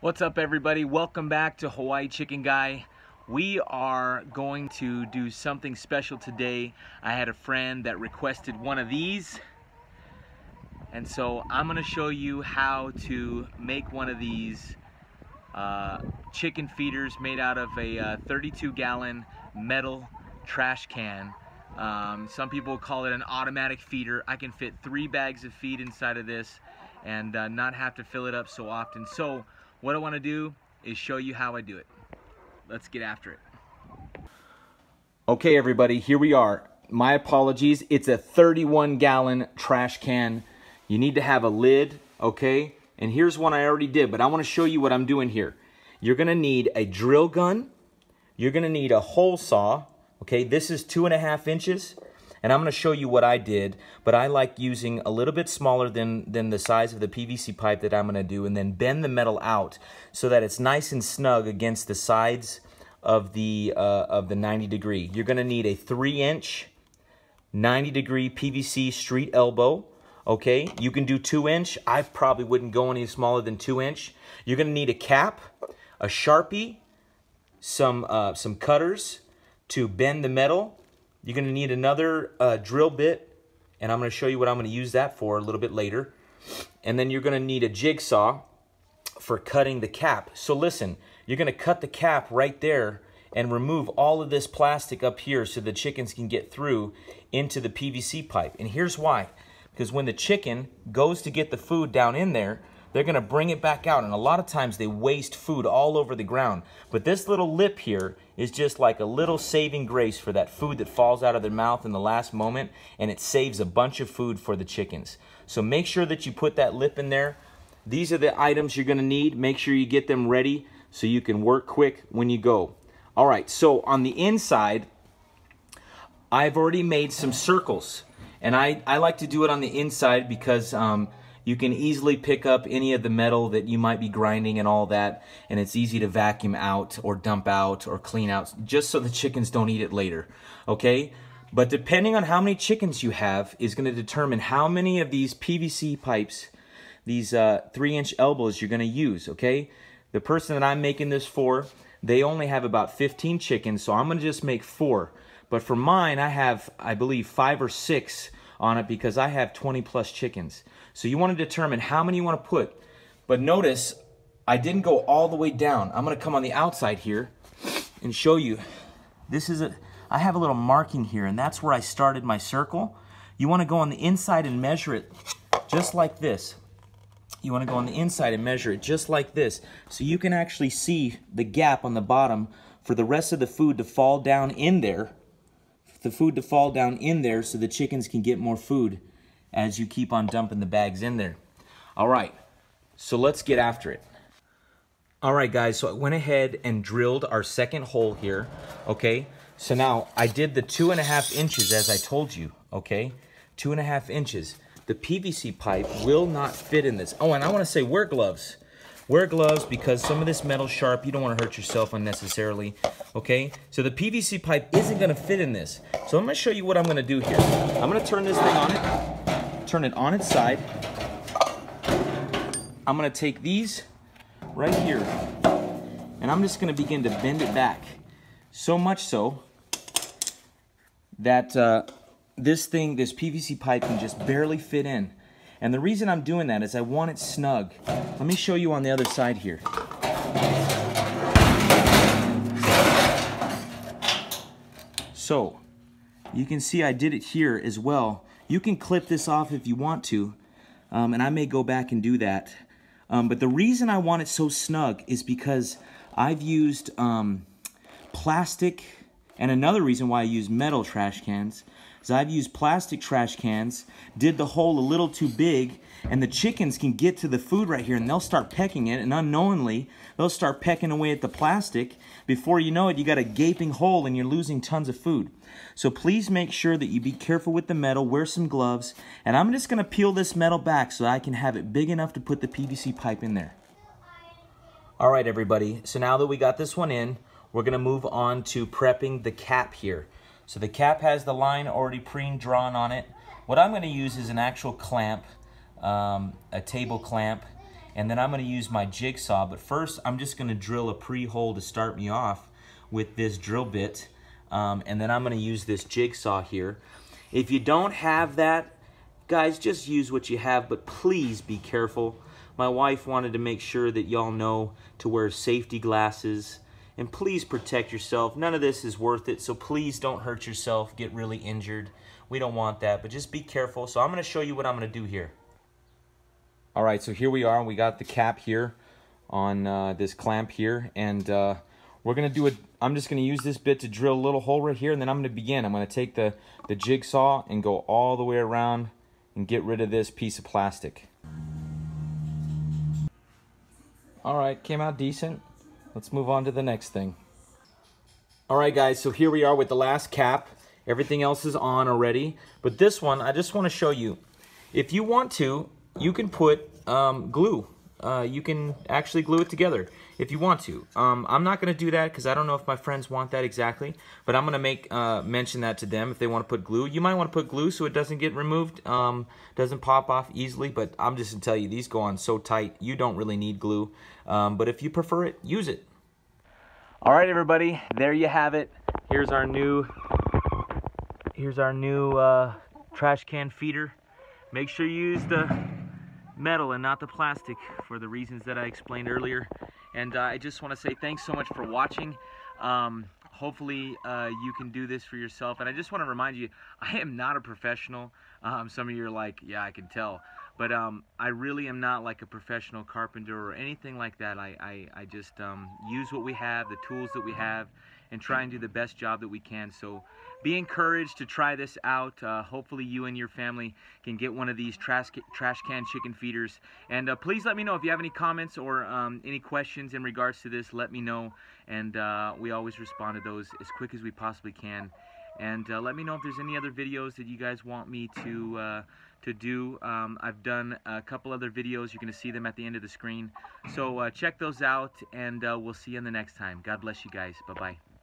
What's up, everybody? Welcome back to Hawaii Chicken Guy. We are going to do something special today. I had a friend that requested one of these, and so I'm going to show you how to make one of these chicken feeders made out of a 32-gallon metal trash can. Some people call it an automatic feeder. I can fit 3 bags of feed inside of this and not have to fill it up so often. So what I want to do is show you how I do it. Let's get after it. Okay, everybody, here we are. My apologies. It's a 31-gallon trash can. You need to have a lid, okay? And here's one I already did, but I want to show you what I'm doing here. You're going to need a drill gun. You're going to need a hole saw. Okay, this is 2.5 inches. And I'm going to show you what I did, but I like using a little bit smaller than the size of the PVC pipe that I'm going to do, and then bend the metal out so that it's nice and snug against the sides of the 90 degree. You're going to need a 3-inch 90 degree PVC street elbow. Okay, you can do 2-inch. I probably wouldn't go any smaller than 2-inch. You're going to need a cap, a Sharpie, some cutters to bend the metal. You're going to need another drill bit, and I'm going to show you what I'm going to use that for a little bit later. And then you're going to need a jigsaw for cutting the cap. So listen, you're going to cut the cap right there and remove all of this plastic up here so the chickens can get through into the PVC pipe. And here's why. Because when the chicken goes to get the food down in there, they're going to bring it back out, and a lot of times they waste food all over the ground. But this little lip here is just like a little saving grace for that food that falls out of their mouth in the last moment, and it saves a bunch of food for the chickens. So make sure that you put that lip in there. These are the items you're going to need. Make sure you get them ready so you can work quick when you go. All right, so on the inside, I've already made some circles, and I like to do it on the inside because you can easily pick up any of the metal that you might be grinding and all that, and it's easy to vacuum out or dump out or clean out just so the chickens don't eat it later, okay? But depending on how many chickens you have is going to determine how many of these PVC pipes, these 3-inch elbows you're going to use, okay? The person that I'm making this for, they only have about 15 chickens, so I'm going to just make 4. But for mine, I have, I believe, 5 or 6 on it because I have 20+ chickens. So you want to determine how many you want to put. But notice, I didn't go all the way down. I'm going to come on the outside here and show you. I have a little marking here, and that's where I started my circle. You want to go on the inside and measure it just like this. You want to go on the inside and measure it just like this, so you can actually see the gap on the bottom for the rest of the food to fall down in there. The food to fall down in there so the chickens can get more food as you keep on dumping the bags in there. All right, so let's get after it. All right, guys, so I went ahead and drilled our second hole here, okay? So now I did the 2.5 inches as I told you, okay? 2.5 inches. The PVC pipe will not fit in this. Oh, and I want to say wear gloves. Wear gloves because some of this metal's sharp. You don't want to hurt yourself unnecessarily, okay? So the PVC pipe isn't going to fit in this. So I'm going to show you what I'm going to do here. I'm going to turn this thing on it, turn it on its side. I'm going to take these right here, and I'm just going to begin to bend it back. So much so that this PVC pipe can just barely fit in. And the reason I'm doing that is I want it snug. Let me show you on the other side here. So, you can see I did it here as well. You can clip this off if you want to, and I may go back and do that. But the reason I want it so snug is because I've used plastic, and another reason why I use metal trash cans is I've used plastic trash cans, did the hole a little too big, and the chickens can get to the food right here and they'll start pecking it, and unknowingly they'll start pecking away at the plastic. Before you know it, you got a gaping hole and you're losing tons of food. So please make sure that you be careful with the metal, wear some gloves, and I'm just going to peel this metal back so I can have it big enough to put the PVC pipe in there. All right, everybody, so now that we got this one in, we're going to move on to prepping the cap here. So the cap has the line already pre-drawn on it. What I'm going to use is an actual clamp, a table clamp, and then I'm going to use my jigsaw. But first, I'm just going to drill a pre-hole to start me off with this drill bit, and then I'm going to use this jigsaw here. If you don't have that, guys, just use what you have, but please be careful. My wife wanted to make sure that y'all know to wear safety glasses, and please protect yourself. None of this is worth it, so please don't hurt yourself, get really injured. We don't want that, but just be careful. So I'm going to show you what I'm going to do here. All right, so here we are. We got the cap here on this clamp here, and we're going to do it. I'm just going to use this bit to drill a little hole right here, and then I'm going to begin. I'm going to take the jigsaw and go all the way around and get rid of this piece of plastic. All right, came out decent. Let's move on to the next thing. All right, guys, so here we are with the last cap. Everything else is on already, but this one, I just want to show you. If you want to, you can put glue. You can actually glue it together if you want to. I'm not going to do that because I don't know if my friends want that exactly, but I'm going to mention that to them if they want to put glue. You might want to put glue so it doesn't get removed, doesn't pop off easily, but I'm just going to tell you, these go on so tight, you don't really need glue. But if you prefer it, use it. All right, everybody, there you have it. Here's our new trash can feeder. Make sure you use the metal and not the plastic for the reasons that I explained earlier. And I just want to say thanks so much for watching. Hopefully you can do this for yourself. And I just want to remind you, I am not a professional. Some of you are like, yeah, I can tell. But I really am not like a professional carpenter or anything like that. I just use what we have, the tools that we have, and try and do the best job that we can. So be encouraged to try this out. Hopefully you and your family can get one of these trash can chicken feeders. And please let me know if you have any comments or any questions in regards to this. Let me know, and we always respond to those as quick as we possibly can. And let me know if there's any other videos that you guys want me to do. I've done a couple other videos. You're going to see them at the end of the screen. So check those out, and we'll see you in the next time. God bless you guys. Bye-bye.